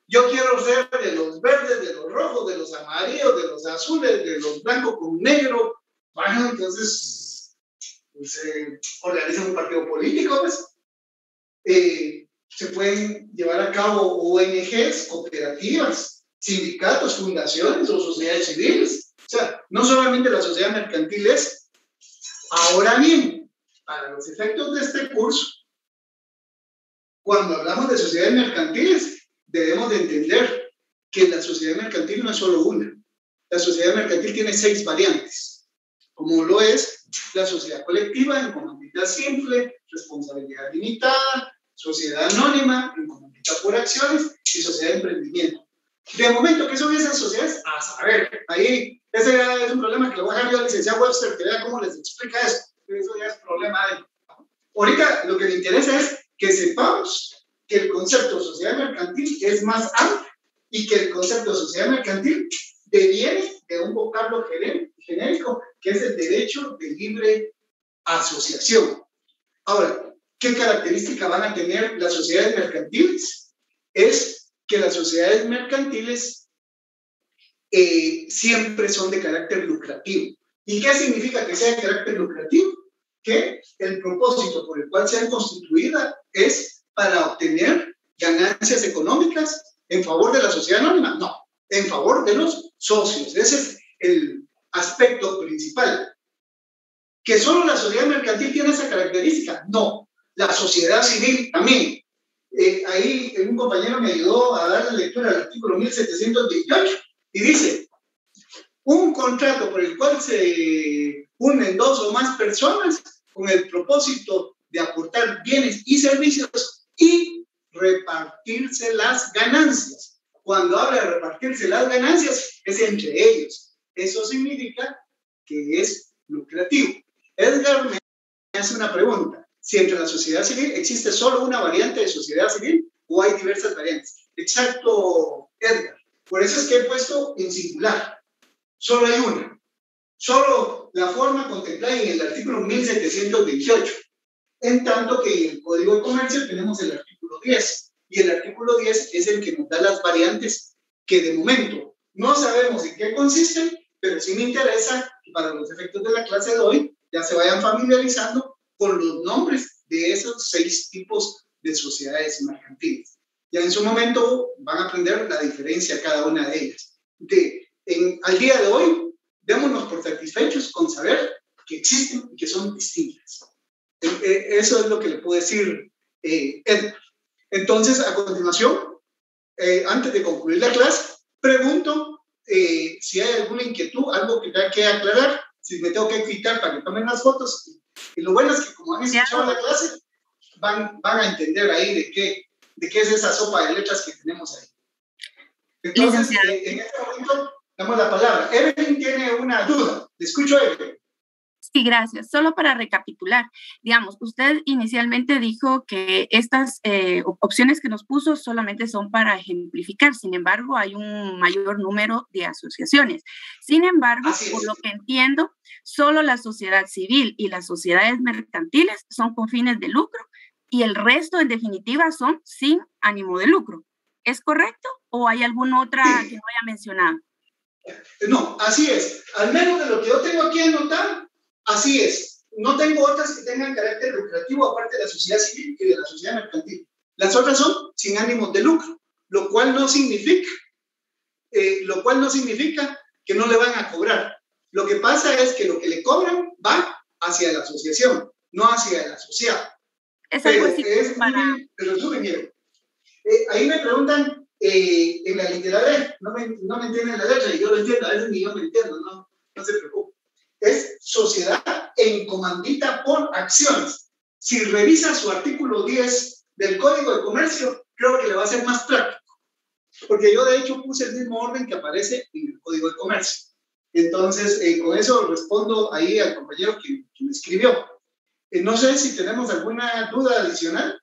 Yo quiero ser de los verdes, de los rojos, de los amarillos, de los azules, de los blancos con negro. Bueno, entonces organizan un partido político, pues. Se pueden llevar a cabo ONGs, cooperativas, sindicatos, fundaciones o sociedades civiles. O sea, no solamente la sociedad mercantil es. Ahora bien, para los efectos de este curso, cuando hablamos de sociedades mercantiles, debemos de entender que la sociedad mercantil no es solo una. La sociedad mercantil tiene 6 variantes, como lo es la sociedad colectiva, en comandita simple, responsabilidad limitada, sociedad anónima, en comandita por acciones y sociedad de emprendimiento. De momento, ¿qué son esas sociedades? A saber, ahí, ese es un problema que le voy a dejar yo al licenciado Webster, que vea cómo les explica eso. Eso ya es problema de él. Ahorita lo que me interesa es que sepamos que el concepto de sociedad mercantil es más amplio y que el concepto de sociedad mercantil deviene de un vocablo genérico que es el derecho de libre asociación. Ahora, ¿qué características van a tener las sociedades mercantiles? Es que las sociedades mercantiles siempre son de carácter lucrativo. ¿Y qué significa que sea de carácter lucrativo? Que el propósito por el cual sean constituidas es para obtener ganancias económicas en favor de la sociedad anónima. No, en favor de los socios. Ese es el aspecto principal. ¿Que solo la sociedad mercantil tiene esa característica? No, la sociedad civil también. Ahí un compañero me ayudó a darle lectura al artículo 1718 y dice: un contrato por el cual se unen 2 o más personas con el propósito de aportar bienes y servicios y repartirse las ganancias. Cuando habla de repartirse las ganancias, es entre ellos. Eso significa que es lucrativo. Edgar me hace una pregunta: si entre la sociedad civil existe solo una variante de sociedad civil o hay diversas variantes. Exacto, Edgar. Por eso es que he puesto en singular. Solo hay una. Solo la forma contemplada en el artículo 1728. En tanto que en el Código de Comercio tenemos el artículo 10. Y el artículo 10 es el que nos da las variantes que de momento no sabemos en qué consisten, pero sí me interesa que para los efectos de la clase de hoy ya se vayan familiarizando con los nombres de esos 6 tipos de sociedades mercantiles. Ya en su momento van a aprender la diferencia cada una de ellas. Al día de hoy, démonos por satisfechos con saber que existen y que son distintas. Eso es lo que le puedo decir, Edgar. Entonces, a continuación, antes de concluir la clase, pregunto si hay alguna inquietud, algo que tenga que aclarar, si me tengo que quitar para que tomen las fotos. Y lo bueno es que como han escuchado la clase, van a entender ahí de qué es esa sopa de letras que tenemos ahí. Entonces, en este momento, damos la palabra. Evelyn tiene una duda. Le escucho, Evelyn. Sí, gracias. Solo para recapitular, digamos, usted inicialmente dijo que estas opciones que nos puso solamente son para ejemplificar. Sin embargo, hay un mayor número de asociaciones. Sin embargo, por lo que entiendo, solo la sociedad civil y las sociedades mercantiles son con fines de lucro y el resto, en definitiva, son sin ánimo de lucro. ¿Es correcto o hay alguna otra que no haya mencionado? No, así es. Al menos de lo que yo tengo aquí anotado, así es. No tengo otras que tengan carácter lucrativo aparte de la sociedad civil y de la sociedad mercantil. Las otras son sin ánimos de lucro, lo cual no significa que no le van a cobrar. Lo que pasa es que lo que le cobran va hacia la asociación, no hacia el asociado. Pero ahí me preguntan en la literatura, no me entienden la letra y yo lo entiendo, a veces ni yo me entiendo, no se preocupe. Es sociedad en comandita por acciones. Si revisa su artículo 10 del Código de Comercio, creo que le va a ser más práctico. Porque yo de hecho puse el mismo orden que aparece en el Código de Comercio. Entonces, con eso respondo ahí al compañero que me escribió. No sé si tenemos alguna duda adicional.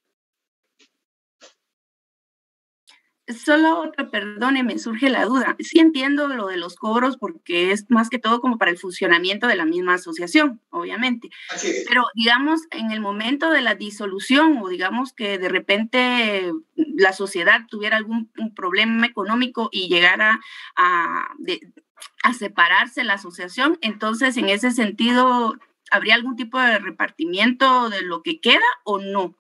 Solo otra, perdóneme, surge la duda. Sí entiendo lo de los cobros porque es más que todo como para el funcionamiento de la misma asociación, obviamente. Así es. Pero digamos, en el momento de la disolución o digamos que de repente la sociedad tuviera algún problema económico y llegara a separarse la asociación, entonces en ese sentido, ¿habría algún tipo de repartimiento de lo que queda o no?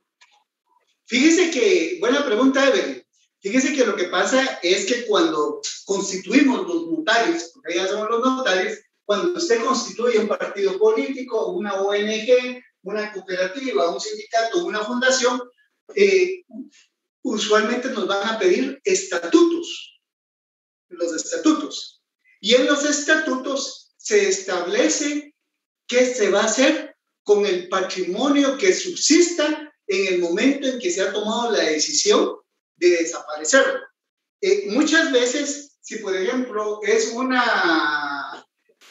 Fíjese que, buena pregunta, Evelyn. Fíjese que lo que pasa es que cuando constituimos los notarios, porque ya somos los notarios, cuando usted constituye un partido político, una ONG, una cooperativa, un sindicato, una fundación, usualmente nos van a pedir estatutos, los estatutos. Y en los estatutos se establece qué se va a hacer con el patrimonio que subsista en el momento en que se ha tomado la decisión de desaparecerlo. Muchas veces, si por ejemplo es una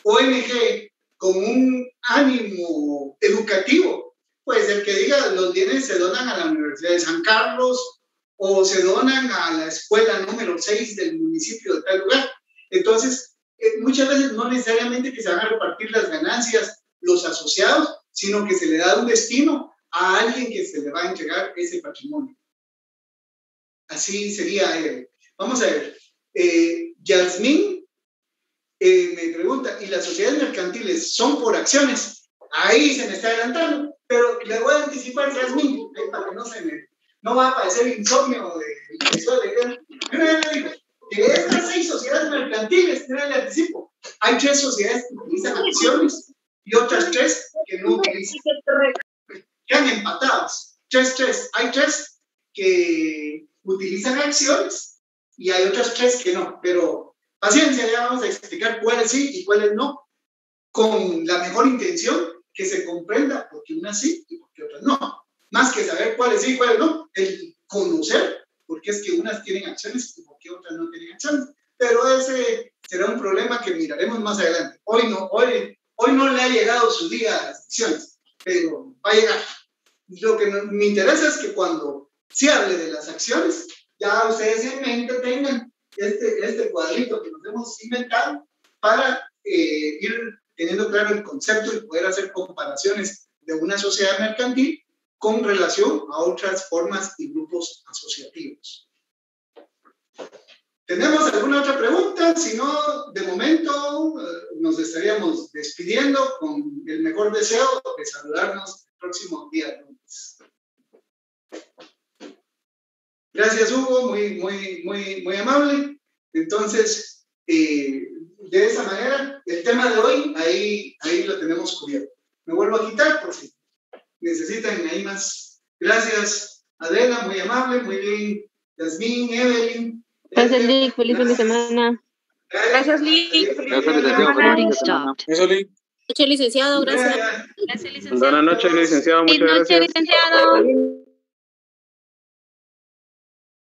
ONG con un ánimo educativo, puede ser que diga los bienes se donan a la Universidad de San Carlos o se donan a la escuela número 6 del municipio de tal lugar. Entonces, muchas veces no necesariamente que se van a repartir las ganancias los asociados, sino que se le da un destino a alguien que se le va a entregar ese patrimonio. Así sería. Vamos a ver. Yasmín me pregunta, ¿y las sociedades mercantiles son por acciones? Ahí se me está adelantando, pero le voy a anticipar, Yasmín, para que no va a aparecer insomnio de yo le digo que de estas 6 sociedades mercantiles, le anticipo, hay 3 sociedades que utilizan acciones y otras 3 que no utilizan. Quedan empatados. 3. Hay 3 que utilizan acciones y hay otras 3 que no, pero paciencia, ya vamos a explicar cuáles sí y cuáles no, con la mejor intención que se comprenda por qué unas sí y por qué otras no. Más que saber cuáles sí y cuáles no, el conocer por qué es que unas tienen acciones y por qué otras no tienen acciones. Pero ese será un problema que miraremos más adelante. Hoy no le ha llegado su día a las acciones, pero va a llegar. Lo que me interesa es que cuando se hable de las acciones, ya ustedes en mente tengan este cuadrito que nos hemos inventado para ir teniendo claro el concepto y poder hacer comparaciones de una sociedad mercantil con relación a otras formas y grupos asociativos. ¿Tenemos alguna otra pregunta? Si no, de momento nos estaríamos despidiendo con el mejor deseo de saludarnos el próximo día lunes. Gracias, Hugo, muy amable. Entonces, de esa manera, el tema de hoy, ahí lo tenemos cubierto. Me vuelvo a quitar por si necesitan ahí más. Gracias, Adela, muy amable, muy bien. Yasmín, Evelyn. Gracias, Lick. Feliz fin de semana. Gracias, Lick. Gracias, Lick. Noche, licenciado, gracias. Gracias, licenciado. Buenas noches, licenciado. Muchas gracias. Buenas noches, licenciado.